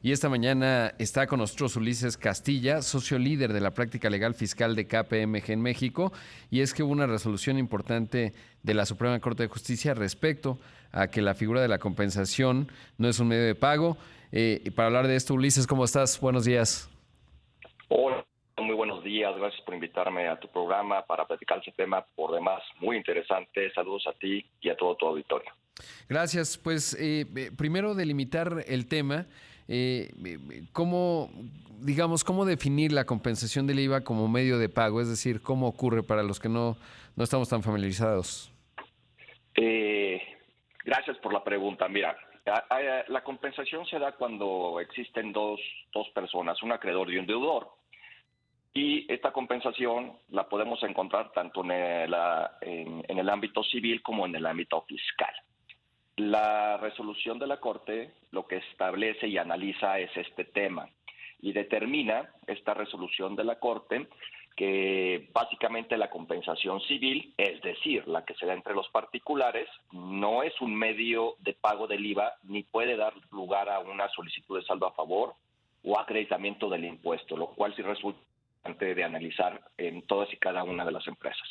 Y esta mañana está con nosotros Ulises Castilla, socio líder de la práctica legal fiscal de KPMG en México. Y es que hubo una resolución importante de la Suprema Corte de Justicia respecto a que la figura de la compensación no es un medio de pago. Y para hablar de esto, Ulises, ¿cómo estás? Buenos días. Hola, muy buenos días. Gracias por invitarme a tu programa para platicar ese tema, por demás, muy interesante. Saludos a ti y a todo tu auditorio. Gracias. Pues primero delimitar el tema. ¿Cómo, digamos, cómo definir la compensación del IVA como medio de pago? Es decir, ¿cómo ocurre para los que no estamos tan familiarizados? Eh, Gracias por la pregunta. Mira, la compensación se da cuando existen dos personas, un acreedor y un deudor. Y esta compensación la podemos encontrar tanto en el ámbito civil como en el ámbito fiscal. La resolución de la Corte lo que establece y analiza es este tema y determina esta resolución de la Corte que básicamente la compensación civil, es decir, la que se da entre los particulares, no es un medio de pago del IVA ni puede dar lugar a una solicitud de saldo a favor o acreditamiento del impuesto, lo cual sí resulta importante de analizar en todas y cada una de las empresas.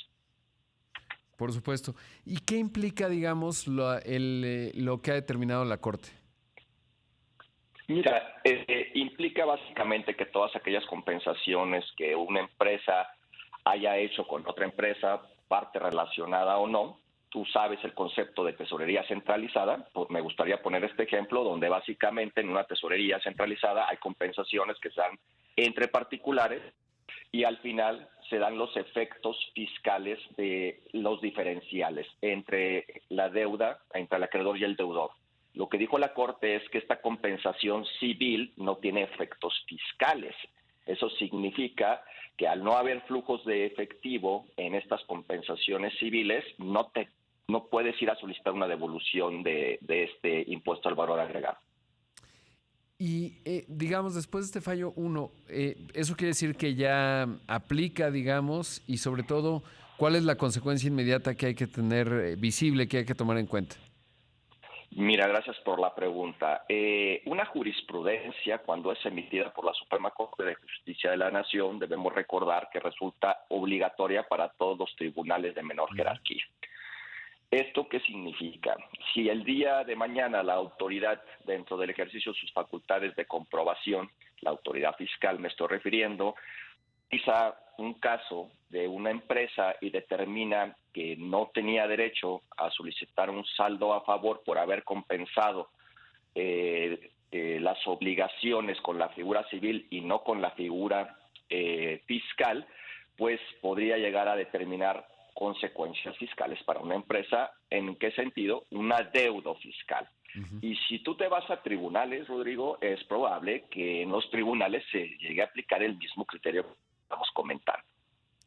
Por supuesto. ¿Y qué implica, digamos, lo que ha determinado la Corte? Mira, implica básicamente que todas aquellas compensaciones que una empresa haya hecho con otra empresa, parte relacionada o no, tú sabes el concepto de tesorería centralizada, pues me gustaría poner este ejemplo donde básicamente en una tesorería centralizada hay compensaciones que se dan entre particulares y al final se dan los efectos fiscales de los diferenciales entre la deuda, entre el acreedor y el deudor. Lo que dijo la Corte es que esta compensación civil no tiene efectos fiscales. Eso significa que al no haber flujos de efectivo en estas compensaciones civiles, no puedes ir a solicitar una devolución de este impuesto al valor agregado. Y digamos, después de este fallo uno, eso quiere decir que ya aplica, digamos, y sobre todo, ¿cuál es la consecuencia inmediata que hay que tener visible, que hay que tomar en cuenta? Mira, gracias por la pregunta. Una jurisprudencia, cuando es emitida por la Suprema Corte de Justicia de la Nación, debemos recordar que resulta obligatoria para todos los tribunales de menor jerarquía. ¿Esto qué significa? Si el día de mañana la autoridad, dentro del ejercicio de sus facultades de comprobación, la autoridad fiscal me estoy refiriendo, quizá un caso de una empresa y determina que no tenía derecho a solicitar un saldo a favor por haber compensado las obligaciones con la figura civil y no con la figura fiscal, pues podría llegar a determinar consecuencias fiscales para una empresa. ¿En qué sentido? Un adeudo fiscal. Ujú. Y si tú te vas a tribunales, Rodrigo, es probable que en los tribunales se llegue a aplicar el mismo criterio que estamos comentando.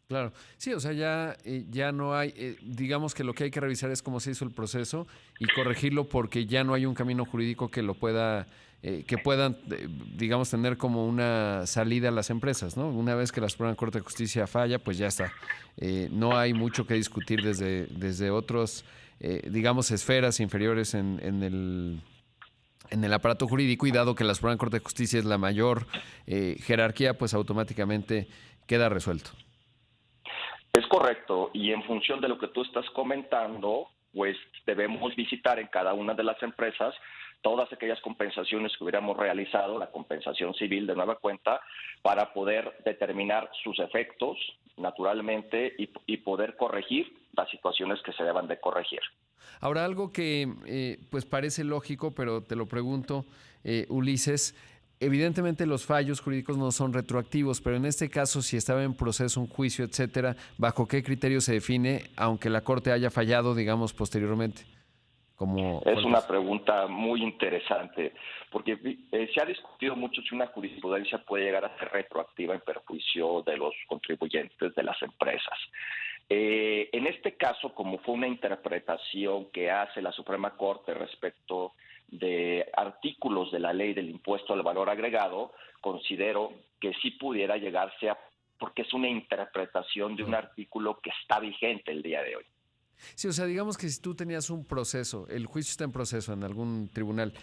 Claro, sí, o sea, ya no hay, digamos que lo que hay que revisar es cómo se hizo el proceso y corregirlo porque ya no hay un camino jurídico que lo pueda, que puedan, digamos, tener como una salida a las empresas, ¿no? Una vez que la Suprema Corte de Justicia falla, pues ya está. No hay mucho que discutir desde otros, digamos, esferas inferiores en el aparato jurídico y dado que la Suprema Corte de Justicia es la mayor jerarquía, pues automáticamente queda resuelto. Es correcto, y en función de lo que tú estás comentando, pues debemos visitar en cada una de las empresas todas aquellas compensaciones que hubiéramos realizado, la compensación civil de nueva cuenta, para poder determinar sus efectos, naturalmente, y poder corregir las situaciones que se deban de corregir. Ahora, algo que pues parece lógico, pero te lo pregunto, Ulises, evidentemente los fallos jurídicos no son retroactivos, pero en este caso, si estaba en proceso un juicio, etcétera, ¿bajo qué criterio se define, aunque la Corte haya fallado, digamos, posteriormente, como fue Es el una caso? pregunta muy interesante, porque se ha discutido mucho si una jurisprudencia puede llegar a ser retroactiva en perjuicio de los contribuyentes de las empresas. En este caso, como fue una interpretación que hace la Suprema Corte respecto de artículos de la ley del impuesto al valor agregado, considero que sí pudiera llegarse a, porque es una interpretación de un Claro. artículo que está vigente el día de hoy. Sí, o sea, digamos que si tú tenías un proceso, el juicio está en proceso en algún tribunal,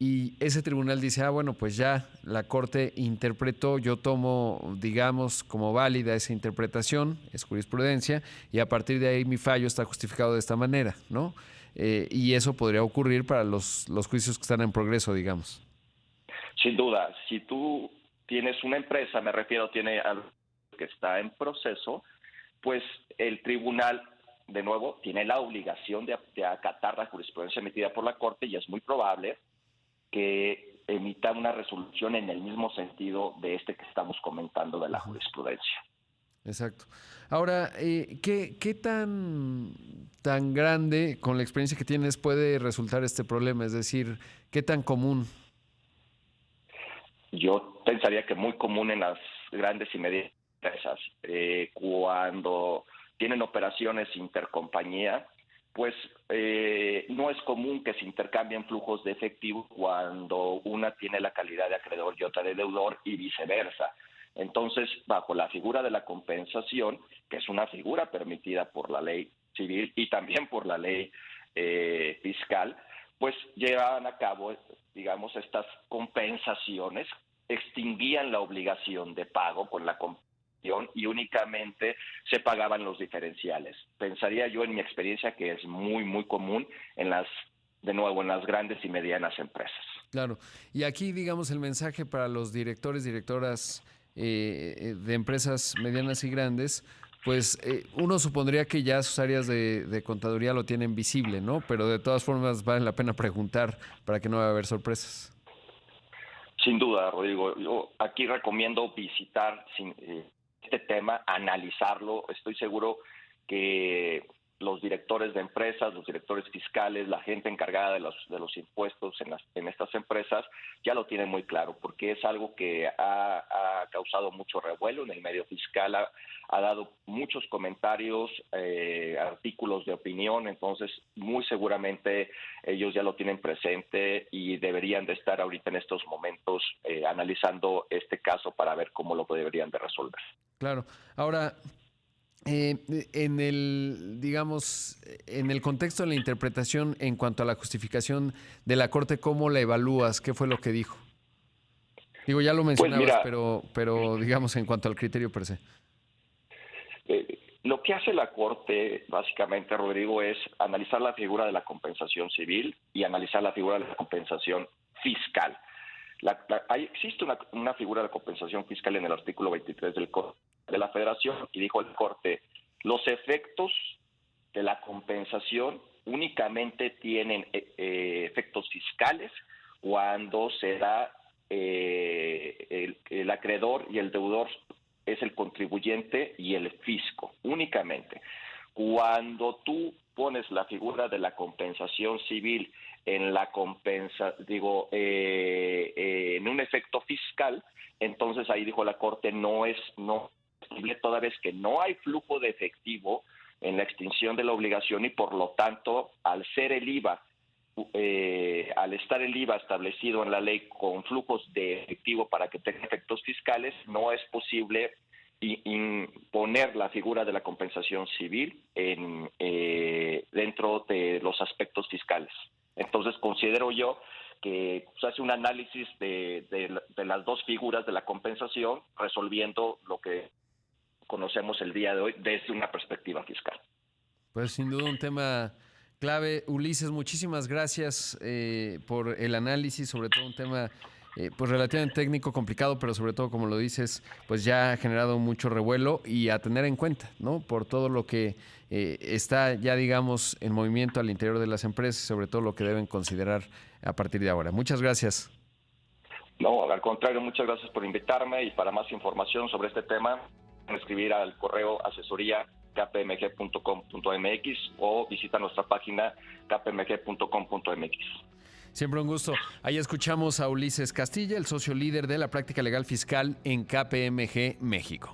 y ese tribunal dice, bueno, pues ya la Corte interpretó, yo tomo, digamos, como válida esa interpretación, es jurisprudencia, y a partir de ahí mi fallo está justificado de esta manera, ¿no? Y eso podría ocurrir para los juicios que están en progreso, digamos. Sin duda, si tú tienes una empresa, me refiero, tiene algo que está en proceso, pues el tribunal, de nuevo, tiene la obligación de acatar la jurisprudencia emitida por la Corte y es muy probable que emita una resolución en el mismo sentido de este que estamos comentando de la jurisprudencia. Exacto. Ahora, ¿qué tan grande, con la experiencia que tienes, puede resultar este problema? Es decir, ¿qué tan común? Yo pensaría que muy común en las grandes y medianas empresas, cuando tienen operaciones intercompañía, pues no es común que se intercambien flujos de efectivo cuando una tiene la calidad de acreedor y otra de deudor y viceversa. Entonces, bajo la figura de la compensación, que es una figura permitida por la ley civil y también por la ley fiscal, pues llevaban a cabo, digamos, estas compensaciones, extinguían la obligación de pago con la compensación y únicamente se pagaban los diferenciales. Pensaría yo, en mi experiencia, que es muy, muy común en las grandes y medianas empresas. Claro. Y aquí, digamos, el mensaje para los directores, directoras de empresas medianas y grandes, pues uno supondría que ya sus áreas de contaduría lo tienen visible, ¿no? Pero de todas formas vale la pena preguntar para que no vaya a haber sorpresas. Sin duda, Rodrigo. Yo aquí recomiendo visitar este tema, analizarlo. Estoy seguro que los directores de empresas, los directores fiscales, la gente encargada de los impuestos en estas empresas ya lo tienen muy claro, porque es algo que ha causado mucho revuelo en el medio fiscal, ha dado muchos comentarios, artículos de opinión. Entonces muy seguramente ellos ya lo tienen presente y deberían de estar ahorita en estos momentos analizando este caso para ver cómo lo deberían de resolver. Claro. Ahora, en en el contexto de la interpretación en cuanto a la justificación de la Corte, ¿cómo la evalúas? ¿Qué fue lo que dijo? Digo, ya lo Pues mencionabas, mira, pero digamos en cuanto al criterio per se. Lo que hace la Corte, básicamente, Rodrigo, es analizar la figura de la compensación civil y analizar la figura de la compensación fiscal. Existe una figura de compensación fiscal en el artículo 23 del Código de la Federación, y dijo el Corte: los efectos de la compensación únicamente tienen efectos fiscales cuando se da el acreedor y el deudor es el contribuyente y el fisco, únicamente. Cuando tú pones la figura de la compensación civil en en un efecto fiscal, entonces ahí dijo la Corte no es posible, toda vez que no hay flujo de efectivo en la extinción de la obligación, y por lo tanto, al ser el IVA, al estar el IVA establecido en la ley con flujos de efectivo para que tenga efectos fiscales, no es posible imponer la figura de la compensación civil dentro de los aspectos fiscales. Entonces considero yo que se hace un análisis de las dos figuras de la compensación, resolviendo lo que conocemos el día de hoy desde una perspectiva fiscal. Pues sin duda un tema clave. Ulises, muchísimas gracias por el análisis, sobre todo un tema pues relativamente técnico, complicado, pero sobre todo, como lo dices, pues ya ha generado mucho revuelo y a tener en cuenta, ¿no? Por todo lo que está ya, digamos, en movimiento al interior de las empresas, sobre todo lo que deben considerar a partir de ahora. Muchas gracias. No, al contrario, muchas gracias por invitarme, y para más información sobre este tema, escribir al correo asesoría@kpmg.com.mx o visita nuestra página kpmg.com.mx. Siempre un gusto. Ahí escuchamos a Ulises Castilla, el socio líder de la práctica legal fiscal en KPMG México.